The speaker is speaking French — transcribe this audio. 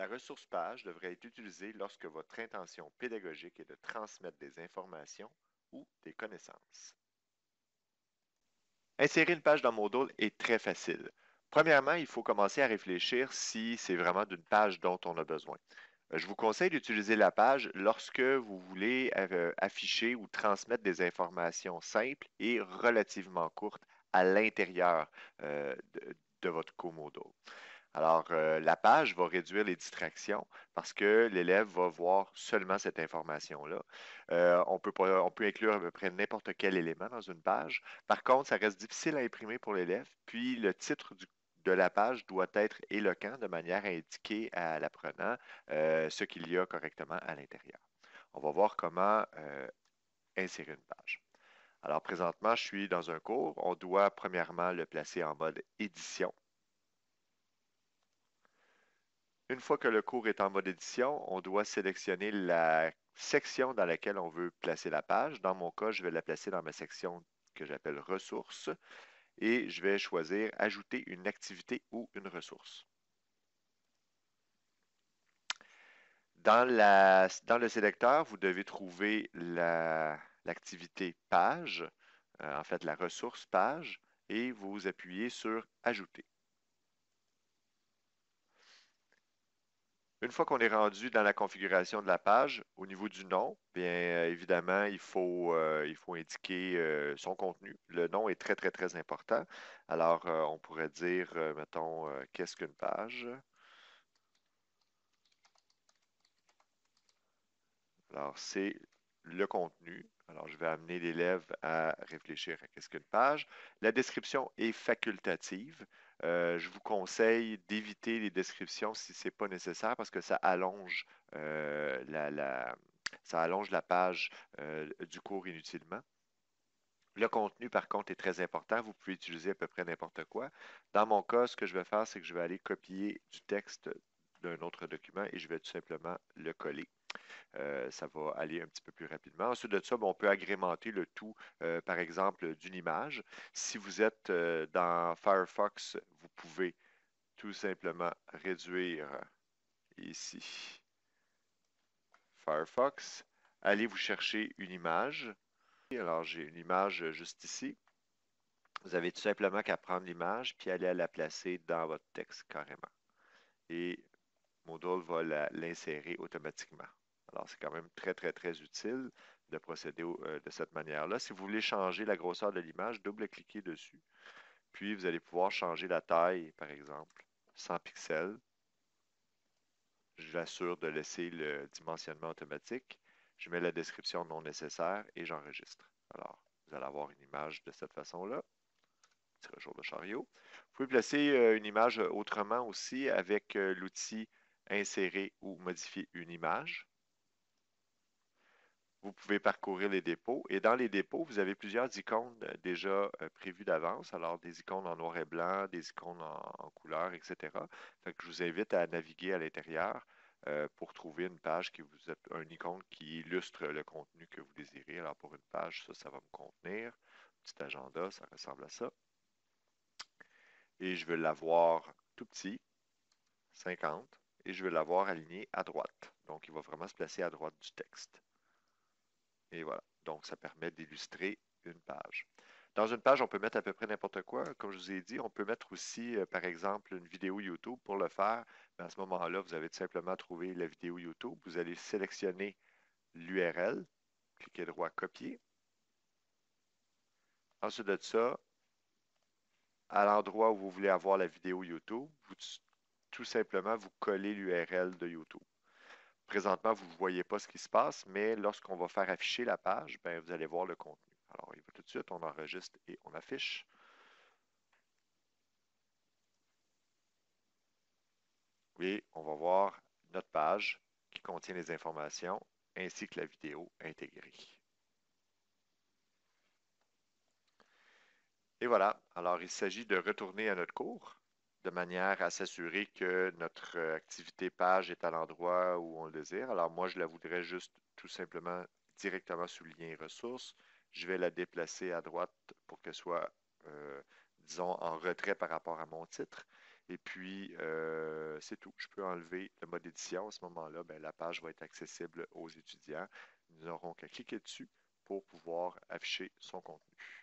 La ressource page devrait être utilisée lorsque votre intention pédagogique est de transmettre des informations ou des connaissances. Insérer une page dans Moodle est très facile. Premièrement, il faut commencer à réfléchir si c'est vraiment d'une page dont on a besoin. Je vous conseille d'utiliser la page lorsque vous voulez afficher ou transmettre des informations simples et relativement courtes à l'intérieur de votre cours Moodle. Alors, la page va réduire les distractions parce que l'élève va voir seulement cette information-là. On peut inclure à peu près n'importe quel élément dans une page. Par contre, ça reste difficile à imprimer pour l'élève, puis le titre de la page doit être éloquent de manière à indiquer à l'apprenant ce qu'il y a correctement à l'intérieur. On va voir comment insérer une page. Alors, présentement, je suis dans un cours. On doit premièrement le placer en mode édition. Une fois que le cours est en mode édition, on doit sélectionner la section dans laquelle on veut placer la page. Dans mon cas, je vais la placer dans ma section que j'appelle ressources et je vais choisir ajouter une activité ou une ressource. Dans le sélecteur, vous devez trouver l'activité page, en fait la ressource page, et vous appuyez sur ajouter. Une fois qu'on est rendu dans la configuration de la page, au niveau du nom, bien évidemment, il faut indiquer son contenu. Le nom est très, très, très important. Alors, on pourrait dire, mettons, qu'est-ce qu'une page? Alors, c'est le contenu. Alors, je vais amener l'élève à réfléchir à qu'est-ce qu'une page. La description est facultative. Je vous conseille d'éviter les descriptions si ce n'est pas nécessaire parce que ça allonge ça allonge la page du cours inutilement. Le contenu, par contre, est très important. Vous pouvez utiliser à peu près n'importe quoi. Dans mon cas, ce que je vais faire, c'est que je vais aller copier du texte d'un autre document et je vais tout simplement le coller. Ça va aller un petit peu plus rapidement. Ensuite de ça, on peut agrémenter le tout, par exemple, d'une image. Si vous êtes dans Firefox, vous pouvez tout simplement réduire ici Firefox. Allez vous chercher une image. Alors, j'ai une image juste ici. Vous avez tout simplement qu'à prendre l'image puis aller la placer dans votre texte carrément. Et Moodle va l'insérer automatiquement. Alors, c'est quand même très, très, très utile de procéder de cette manière-là. Si vous voulez changer la grosseur de l'image, double-cliquez dessus. Puis, vous allez pouvoir changer la taille, par exemple, 100 pixels. J'assure de laisser le dimensionnement automatique. Je mets la description non nécessaire et j'enregistre. Alors, vous allez avoir une image de cette façon-là. Petit jour de chariot. Vous pouvez placer une image autrement aussi avec l'outil insérer ou modifier une image. Vous pouvez parcourir les dépôts et dans les dépôts, vous avez plusieurs icônes déjà prévues d'avance. Alors, des icônes en noir et blanc, des icônes en couleur, etc. Fait que je vous invite à naviguer à l'intérieur pour trouver une page qui vous êtes un icône qui illustre le contenu que vous désirez. Alors, pour une page, ça va me convenir. Petit agenda, ça ressemble à ça. Et je veux l'avoir tout petit, 50, et je veux l'avoir aligné à droite. Donc, il va vraiment se placer à droite du texte. Et voilà. Donc, ça permet d'illustrer une page. Dans une page, on peut mettre à peu près n'importe quoi. Comme je vous ai dit, on peut mettre aussi, par exemple, une vidéo YouTube. Pour le faire, à ce moment-là, vous avez tout simplement trouvé la vidéo YouTube. Vous allez sélectionner l'URL, cliquez droit copier. Ensuite de ça, à l'endroit où vous voulez avoir la vidéo YouTube, tout simplement, vous collez l'URL de YouTube. Présentement, vous ne voyez pas ce qui se passe, mais lorsqu'on va faire afficher la page, ben, vous allez voir le contenu. Alors, il va tout de suite, on enregistre et on affiche. Et on va voir notre page qui contient les informations ainsi que la vidéo intégrée. Et voilà, alors il s'agit de retourner à notre cours de manière à s'assurer que notre activité page est à l'endroit où on le désire. Alors moi, je la voudrais juste tout simplement directement sous le lien ressources. Je vais la déplacer à droite pour qu'elle soit, disons, en retrait par rapport à mon titre. Et puis, c'est tout. Je peux enlever le mode édition. À ce moment-là, ben, la page va être accessible aux étudiants. Ils n'auront qu'à cliquer dessus pour pouvoir afficher son contenu.